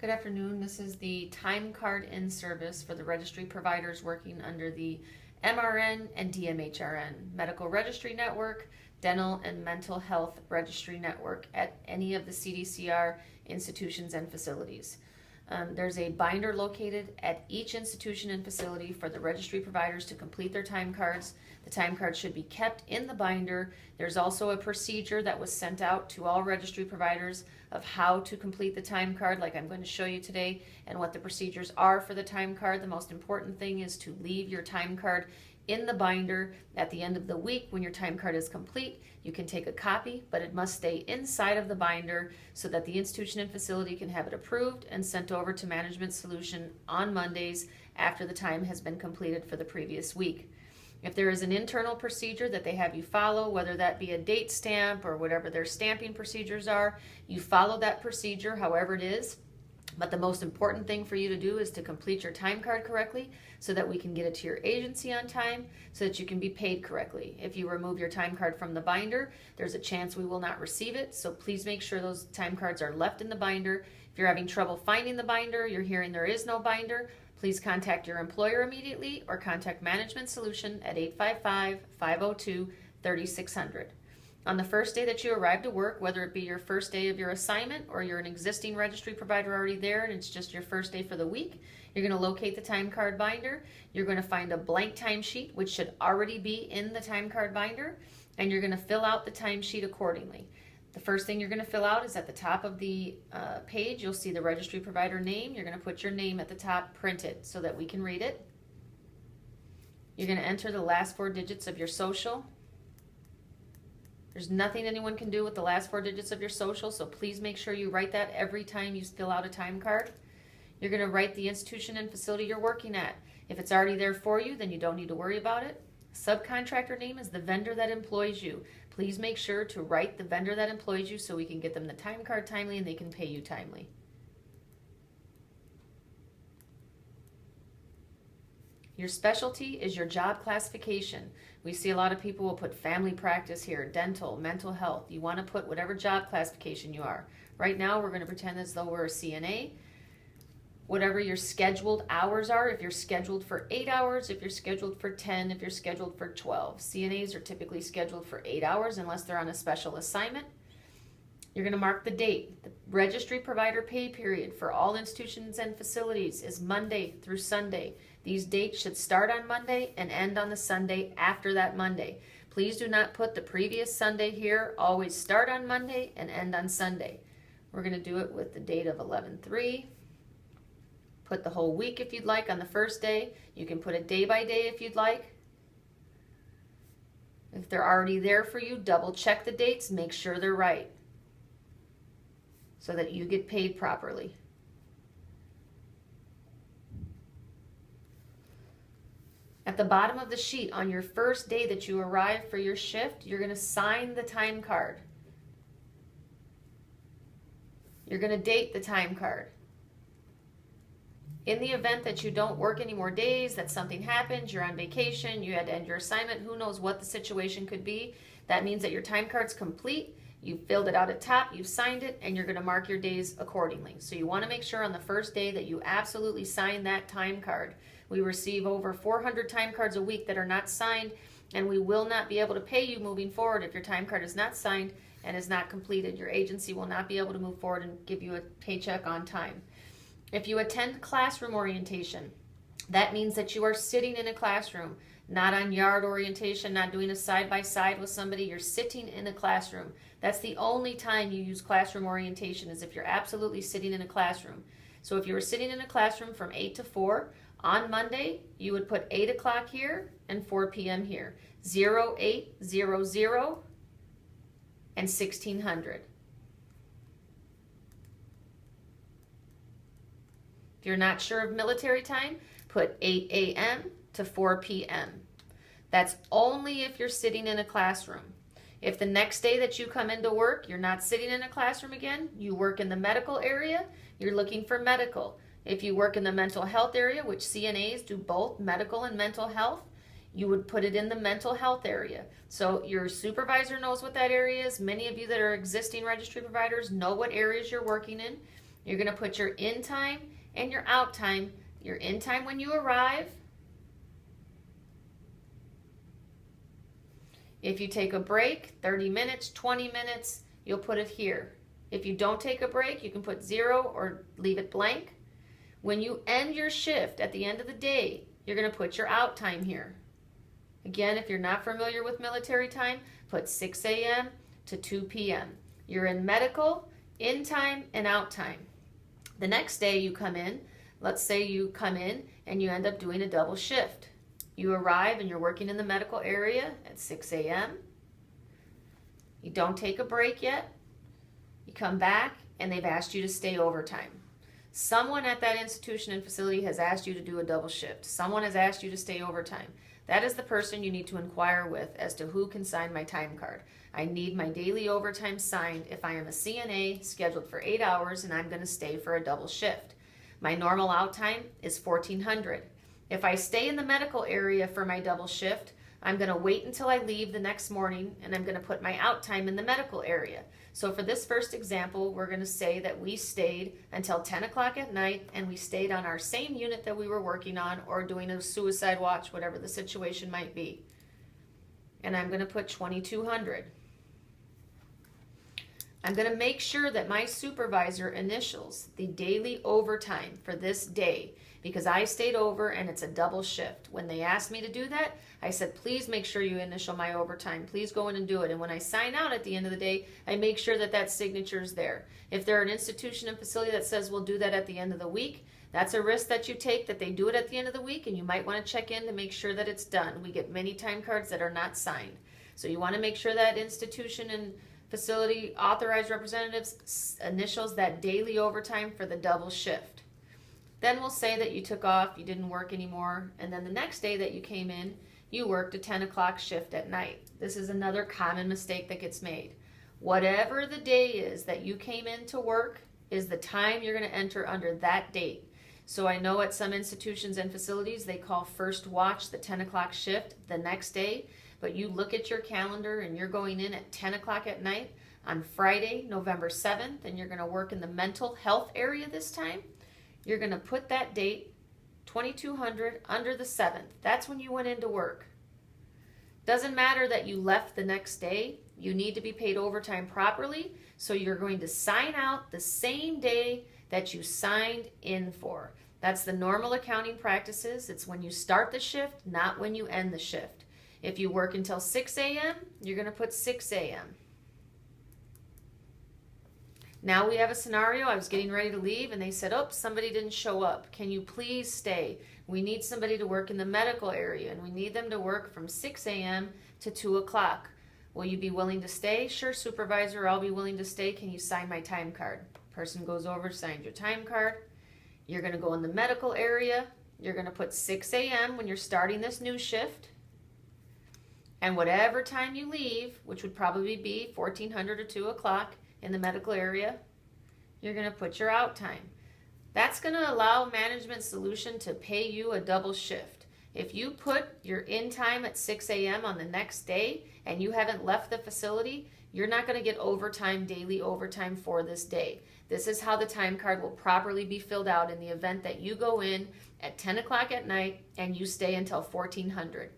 Good afternoon. This is the Timecard in service for the registry providers working under the MRN and DMHRN, Medical Registry Network, Dental and Mental Health Registry Network at any of the CDCR institutions and facilities. There's a binder located at each institution and facility for the registry providers to complete their time cards. The time cards should be kept in the binder. There's also a procedure that was sent out to all registry providers of how to complete the time card, like I'm going to show you today, and what the procedures are for the time card. The most important thing is to leave your time card in the binder at the end of the week. When your time card is complete, you can take a copy, but it must stay inside of the binder so that the institution and facility can have it approved and sent over to Management Solution on Mondays after the time has been completed for the previous week. If there is an internal procedure that they have you follow, whether that be a date stamp or whatever their stamping procedures are, you follow that procedure however it is. But the most important thing for you to do is to complete your time card correctly so that we can get it to your agency on time so that you can be paid correctly. If you remove your time card from the binder, there's a chance we will not receive it. So please make sure those time cards are left in the binder. If you're having trouble finding the binder, you're hearing there is no binder, please contact your employer immediately or contact Management Solution at 855-502-3600. On the first day that you arrive to work, whether it be your first day of your assignment or you're an existing registry provider already there and it's just your first day for the week, you're going to locate the time card binder. You're going to find a blank timesheet, which should already be in the time card binder, and you're going to fill out the timesheet accordingly. The first thing you're going to fill out is at the top of the page, you'll see the registry provider name. You're going to put your name at the top printed so that we can read it. You're going to enter the last 4 digits of your social. There's nothing anyone can do with the last 4 digits of your social, so please make sure you write that every time you fill out a time card. You're going to write the institution and facility you're working at. If it's already there for you, then you don't need to worry about it. Subcontractor name is the vendor that employs you. Please make sure to write the vendor that employs you so we can get them the time card timely and they can pay you timely. Your specialty is your job classification. We see a lot of people will put family practice here, dental, mental health. You want to put whatever job classification you are. Right now we're going to pretend as though we're a CNA. Whatever your scheduled hours are, if you're scheduled for 8 hours, if you're scheduled for 10, if you're scheduled for 12. CNAs are typically scheduled for 8 hours unless they're on a special assignment. You're going to mark the date. The registry provider pay period for all institutions and facilities is Monday through Sunday. These dates should start on Monday and end on the Sunday after that Monday. Please do not put the previous Sunday here. Always start on Monday and end on Sunday. We're going to do it with the date of 11/3. Put the whole week if you'd like on the first day. You can put it day by day if you'd like. If they're already there for you, double check the dates, make sure they're right so that you get paid properly. At the bottom of the sheet, on your first day that you arrive for your shift, you're going to sign the time card. You're going to date the time card. In the event that you don't work any more days, that something happens, you're on vacation, you had to end your assignment, who knows what the situation could be, that means that your time card's complete, you filled it out at top, you've signed it, and you're going to mark your days accordingly. So you want to make sure on the first day that you absolutely sign that time card. We receive over 400 time cards a week that are not signed, and we will not be able to pay you moving forward if your time card is not signed and is not completed. Your agency will not be able to move forward and give you a paycheck on time. If you attend classroom orientation, that means that you are sitting in a classroom, not on yard orientation, not doing a side-by-side with somebody. You're sitting in a classroom. That's the only time you use classroom orientation, is if you're absolutely sitting in a classroom. So if you were sitting in a classroom from 8 to 4, on Monday, you would put 8 o'clock here and 4 p.m. here. 0800 and 1600. If you're not sure of military time, put 8 a.m. to 4 p.m. That's only if you're sitting in a classroom. If the next day that you come into work, you're not sitting in a classroom again, you work in the medical area, you're looking for medical. If you work in the mental health area, which CNAs do both medical and mental health, you would put it in the mental health area. So your supervisor knows what that area is. Many of you that are existing registry providers know what areas you're working in. You're going to put your in time and your out time. Your in time when you arrive. If you take a break, 30 minutes, 20 minutes, you'll put it here. If you don't take a break, you can put 0 or leave it blank. When you end your shift at the end of the day, you're going to put your out time here. Again, if you're not familiar with military time, put 6 a.m. to 2 p.m. You're in medical, in time, and out time. The next day you come in, let's say you come in and you end up doing a double shift. You arrive and you're working in the medical area at 6 a.m. You don't take a break yet. You come back and they've asked you to stay overtime. Someone at that institution and facility has asked you to do a double shift. Someone has asked you to stay overtime. That is the person you need to inquire with as to who can sign my time card. I need my daily overtime signed if I am a CNA scheduled for 8 hours and I'm going to stay for a double shift. My normal out time is 1400. If I stay in the medical area for my double shift, I'm going to wait until I leave the next morning and I'm going to put my out time in the medical area. So for this first example, we're going to say that we stayed until 10 o'clock at night and we stayed on our same unit that we were working on or doing a suicide watch, whatever the situation might be. And I'm going to put 2200. I'm going to make sure that my supervisor initials the daily overtime for this day because I stayed over and it's a double shift. When they asked me to do that, I said, please make sure you initial my overtime. Please go in and do it. And when I sign out at the end of the day, I make sure that that signature is there. If they're an institution and facility that says we'll do that at the end of the week, that's a risk that you take that they do it at the end of the week, and you might want to check in to make sure that it's done. We get many time cards that are not signed. So you want to make sure that institution and facility authorized representatives initials that daily overtime for the double shift. Then we'll say that you took off, you didn't work anymore, and then the next day that you came in, you worked a 10 o'clock shift at night. This is another common mistake that gets made. Whatever the day is that you came in to work is the time you're going to enter under that date. So I know at some institutions and facilities they call first watch the 10 o'clock shift the next day, but you look at your calendar and you're going in at 10 o'clock at night on Friday, November 7th, and you're going to work in the mental health area this time. You're going to put that date, 2200, under the 7th. That's when you went into work. Doesn't matter that you left the next day. You need to be paid overtime properly, so you're going to sign out the same day that you signed in for. That's the normal accounting practices. It's when you start the shift, not when you end the shift. If you work until 6 a.m., you're going to put 6 a.m. Now we have a scenario. I was getting ready to leave and they said, oh, somebody didn't show up. Can you please stay? We need somebody to work in the medical area and we need them to work from 6 a.m. to 2 o'clock. Will you be willing to stay? Sure, supervisor, I'll be willing to stay. Can you sign my time card? Person goes over, signs your time card. You're going to go in the medical area. You're going to put 6 a.m. when you're starting this new shift. And whatever time you leave, which would probably be 1400 or 2 o'clock, in the medical area, you're going to put your out time. That's going to allow Management Solution to pay you a double shift. If you put your in time at 6 a.m. on the next day and you haven't left the facility, you're not going to get overtime, daily overtime for this day. This is how the time card will properly be filled out in the event that you go in at 10 o'clock at night and you stay until 1400.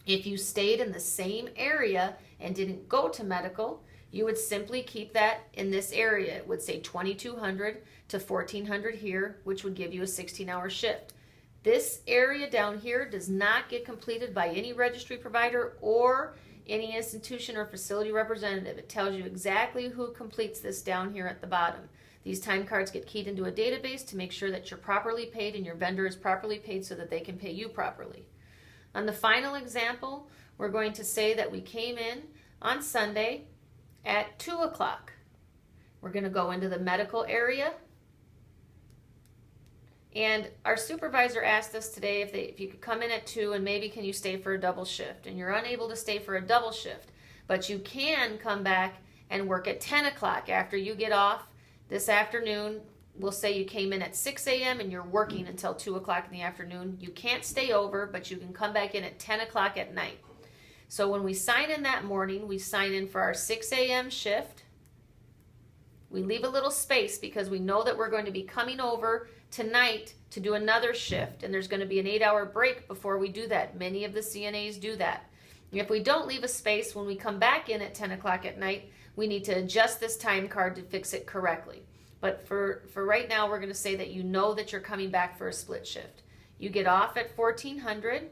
If you stayed in the same area and didn't go to medical, you would simply keep that in this area. It would say 2200 to 1400 here, which would give you a 16-hour shift. This area down here does not get completed by any registry provider or any institution or facility representative. It tells you exactly who completes this down here at the bottom. These time cards get keyed into a database to make sure that you're properly paid and your vendor is properly paid so that they can pay you properly. On the final example, we're going to say that we came in on Sunday at 2 o'clock. We're going to go into the medical area. And our supervisor asked us today if you could come in at 2 and maybe can you stay for a double shift. And you're unable to stay for a double shift. But you can come back and work at 10 o'clock after you get off this afternoon. We'll say you came in at 6 a.m. and you're working until 2 o'clock in the afternoon. You can't stay over, but you can come back in at 10 o'clock at night. So when we sign in that morning, we sign in for our 6 a.m. shift. We leave a little space because we know that we're going to be coming over tonight to do another shift, and there's going to be an 8-hour break before we do that. Many of the CNAs do that. If we don't leave a space when we come back in at 10 o'clock at night, we need to adjust this time card to fix it correctly. But for right now, we're going to say that you know that you're coming back for a split shift. You get off at 1400,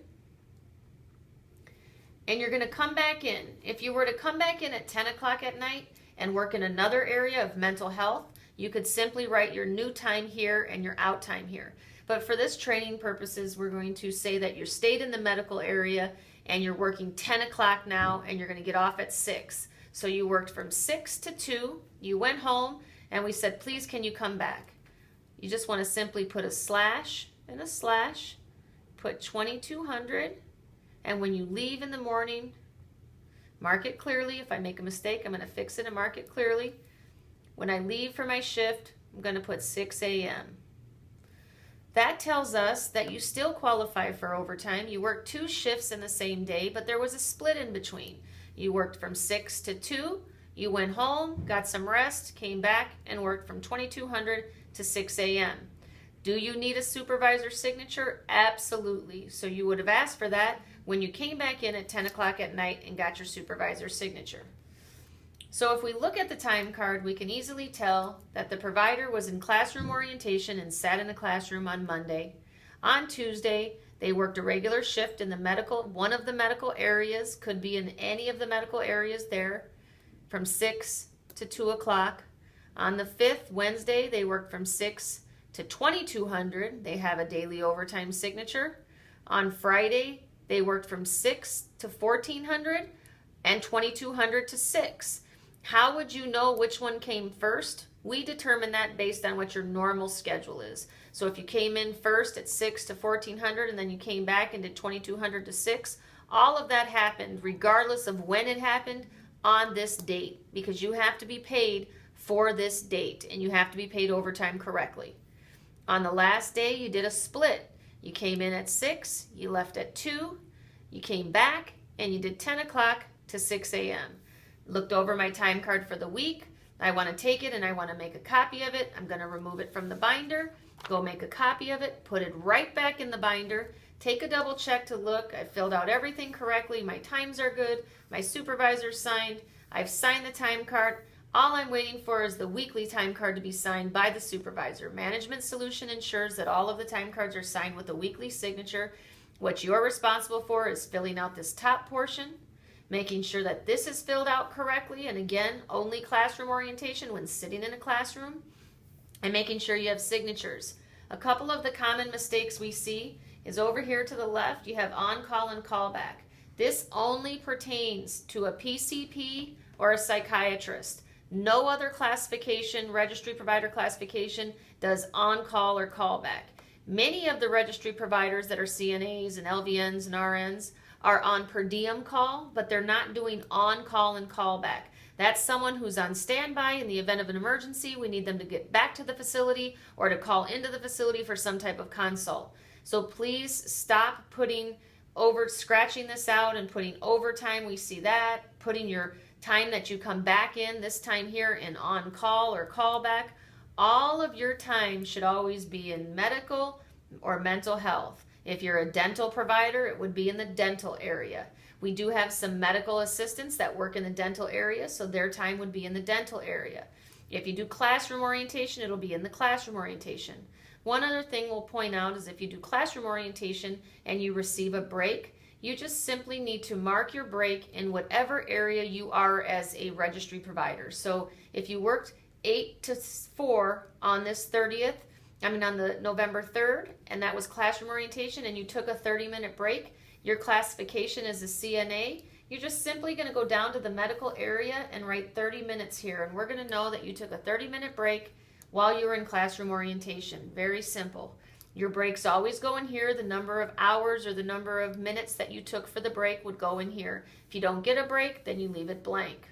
and you're going to come back in. If you were to come back in at 10 o'clock at night and work in another area of mental health, you could simply write your new time here and your out time here. But for this training purposes, we're going to say that you stayed in the medical area and you're working 10 o'clock now, and you're going to get off at 6. So you worked from 6 to 2, you went home, and we said, please, can you come back? You just want to simply put a slash and a slash, put 2200, and when you leave in the morning, mark it clearly. If I make a mistake, I'm going to fix it and mark it clearly. When I leave for my shift, I'm going to put 6 a.m. That tells us that you still qualify for overtime. You worked 2 shifts in the same day, but there was a split in between. You worked from 6 to 2, you went home, got some rest, came back, and worked from 2200 to 6 a.m. Do you need a supervisor's signature? Absolutely. So you would have asked for that when you came back in at 10 o'clock at night and got your supervisor's signature. So if we look at the time card, we can easily tell that the provider was in classroom orientation and sat in the classroom on Monday. On Tuesday, they worked a regular shift in the one of the medical areas, could be in any of the medical areas there, from 6 to 2 o'clock. On the 5th, Wednesday, they worked from 6 to 2200. They have a daily overtime signature. On Friday, they worked from 6 to 1400 and 2200 to 6. How would you know which one came first? We determine that based on what your normal schedule is. So if you came in first at 6 to 1400 and then you came back and did 2200 to 6, all of that happened regardless of when it happened on this date, because you have to be paid for this date and you have to be paid overtime correctly. On the last day, you did a split. You came in at 6, you left at 2, you came back and you did 10 o'clock to 6 a.m. Looked over my time card for the week. I want to take it and I want to make a copy of it. I'm going to remove it from the binder, go make a copy of it, put it right back in the binder, take a double check to look. I filled out everything correctly. My times are good. My supervisor signed. I've signed the time card. All I'm waiting for is the weekly time card to be signed by the supervisor. Management Solution ensures that all of the time cards are signed with a weekly signature. What you're responsible for is filling out this top portion, making sure that this is filled out correctly, and again, only classroom orientation when sitting in a classroom, and making sure you have signatures. A couple of the common mistakes we see is over here to the left, you have on-call and callback. This only pertains to a PCP or a psychiatrist. No other classification, registry provider classification, does on-call or callback. Many of the registry providers that are CNAs and LVNs and RNs are on per diem call, but they're not doing on-call and callback. That's someone who's on standby in the event of an emergency. We need them to get back to the facility or to call into the facility for some type of consult. So please stop scratching this out and putting overtime. We see that. Putting your time that you come back in, this time here, in on-call or callback. All of your time should always be in medical or mental health. If you're a dental provider, it would be in the dental area. We do have some medical assistants that work in the dental area, so their time would be in the dental area. If you do classroom orientation, it'll be in the classroom orientation. One other thing we'll point out is if you do classroom orientation and you receive a break, you just simply need to mark your break in whatever area you are as a registry provider. So if you worked 8 to 4 on this on the November 3rd, and that was classroom orientation, and you took a 30-minute break, your classification as a CNA, you're just simply going to go down to the medical area and write 30 minutes here, and we're going to know that you took a 30-minute break while you were in classroom orientation. Very simple. Your breaks always go in here. The number of hours or the number of minutes that you took for the break would go in here. If you don't get a break, then you leave it blank.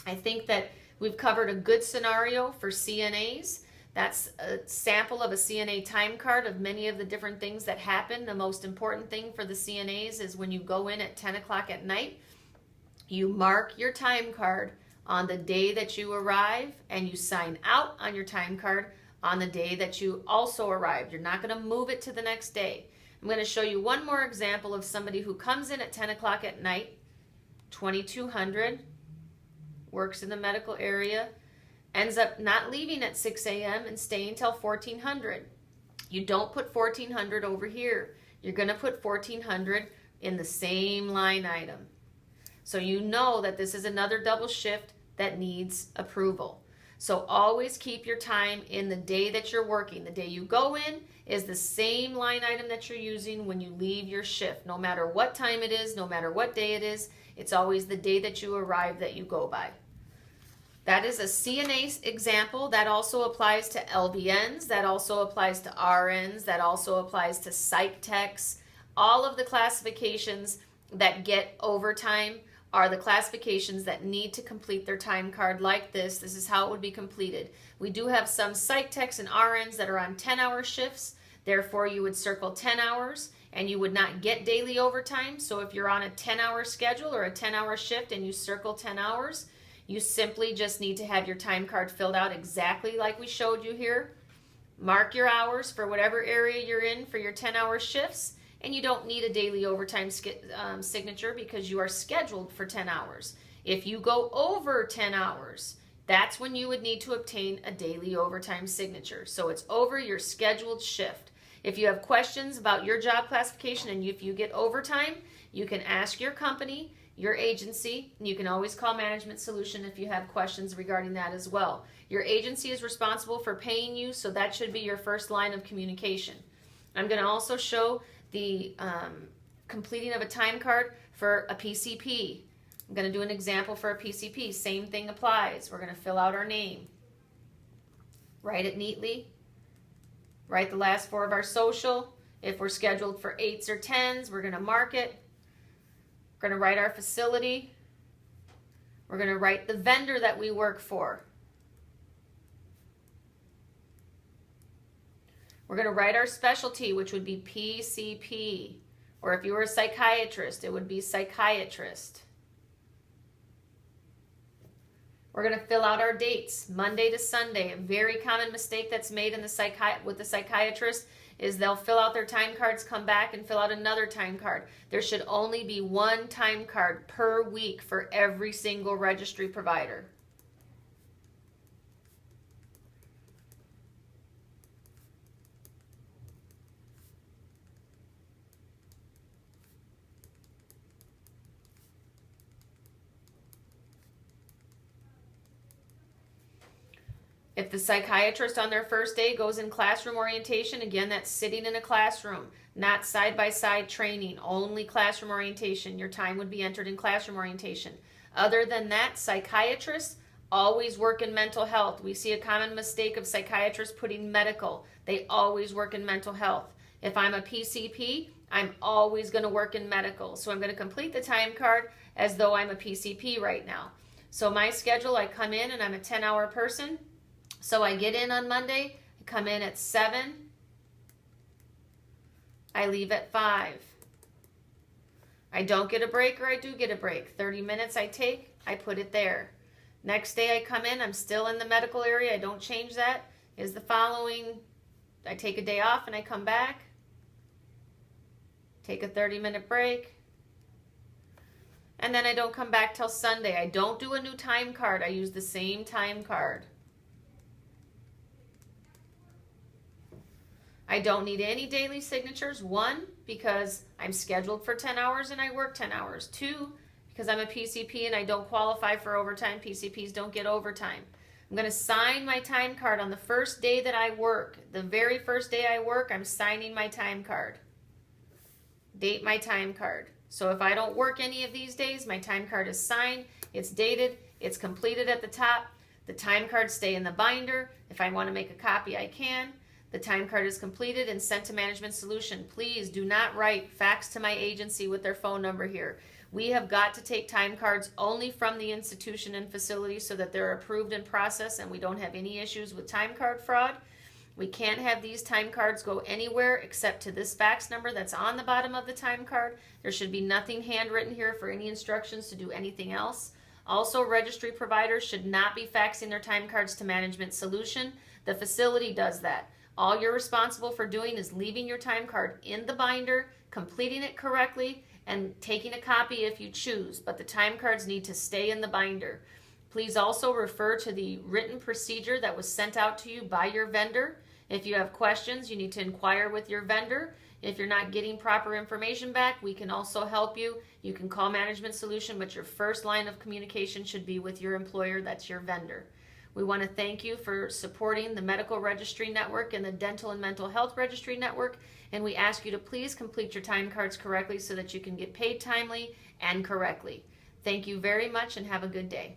I think that we've covered a good scenario for CNAs. That's a sample of a CNA time card of many of the different things that happen. The most important thing for the CNAs is when you go in at 10 o'clock at night, you mark your time card on the day that you arrive, and you sign out on your time card on the day that you also arrived. You're not going to move it to the next day. I'm going to show you one more example of somebody who comes in at 10 o'clock at night, 2200, works in the medical area, ends up not leaving at 6 a.m. and staying till 1400. You don't put 1400 over here. You're going to put 1400 in the same line item. So you know that this is another double shift that needs approval. So always keep your time in the day that you're working. The day you go in is the same line item that you're using when you leave your shift. No matter what time it is, no matter what day it is, it's always the day that you arrive that you go by. That is a CNA example. That also applies to LVNs. That also applies to RNs. That also applies to psych techs. All of the classifications that get overtime are the classifications that need to complete their time card like this. This is how it would be completed. We do have some psych techs and RNs that are on 10-hour shifts. Therefore, you would circle 10 hours and you would not get daily overtime. So if you're on a 10-hour schedule or a 10-hour shift and you circle 10 hours, you simply just need to have your time card filled out exactly like we showed you here. Mark your hours for whatever area you're in for your 10-hour shifts, and you don't need a daily overtime signature because you are scheduled for 10 hours. If you go over 10 hours, that's when you would need to obtain a daily overtime signature. So it's over your scheduled shift. If you have questions about your job classification and if you get overtime, you can ask your company, your agency, and you can always call Management Solution if you have questions regarding that as well. Your agency is responsible for paying you, so that should be your first line of communication. I'm going to also show the completing of a time card for a PCP. I'm going to do an example for a PCP. Same thing applies. We're going to fill out our name, write it neatly, write the last four of our social. If we're scheduled for 8s or 10s, we're going to mark it. We're going to write our facility. We're going to write the vendor that we work for. We're going to write our specialty, which would be PCP. Or if you were a psychiatrist, it would be psychiatrist. We're going to fill out our dates, Monday to Sunday. A very common mistake that's made in with the psychiatrist is they'll fill out their time cards, come back and fill out another time card. There should only be one time card per week for every single registry provider. If the psychiatrist on their first day goes in classroom orientation, again, that's sitting in a classroom, not side-by-side training, only classroom orientation. Your time would be entered in classroom orientation. Other than that, psychiatrists always work in mental health. We see a common mistake of psychiatrists putting medical. They always work in mental health. If I'm a PCP, I'm always going to work in medical. So I'm going to complete the time card as though I'm a PCP right now. So my schedule, I come in and I'm a 10-hour person. So I get in on Monday, I come in at 7, I leave at 5. I don't get a break or I do get a break. 30 minutes I take, I put it there. Next day I come in, I'm still in the medical area, I don't change that. Is the following, I take a day off and I come back, take a 30-minute break, and then I don't come back till Sunday. I don't do a new time card, I use the same time card. I don't need any daily signatures. 1, because I'm scheduled for 10 hours and I work 10 hours. 2, because I'm a PCP and I don't qualify for overtime. PCPs don't get overtime. I'm going to sign my time card on the first day that I work. The very first day I work, I'm signing my time card. Date my time card. So if I don't work any of these days, my time card is signed, it's dated, it's completed at the top. The time cards stay in the binder. If I want to make a copy, I can. The time card is completed and sent to Management Solution. Please do not write fax to my agency with their phone number here. We have got to take time cards only from the institution and facility so that they're approved and processed and we don't have any issues with time card fraud. We can't have these time cards go anywhere except to this fax number that's on the bottom of the time card. There should be nothing handwritten here for any instructions to do anything else. Also, registry providers should not be faxing their time cards to Management Solution. The facility does that. All you're responsible for doing is leaving your time card in the binder, completing it correctly, and taking a copy if you choose, but the time cards need to stay in the binder. Please also refer to the written procedure that was sent out to you by your vendor. If you have questions, you need to inquire with your vendor. If you're not getting proper information back, we can also help you. You can call Management Solution, but your first line of communication should be with your employer, that's your vendor. We want to thank you for supporting the Medical Registry Network and the Dental and Mental Health Registry Network, and we ask you to please complete your time cards correctly so that you can get paid timely and correctly. Thank you very much and have a good day.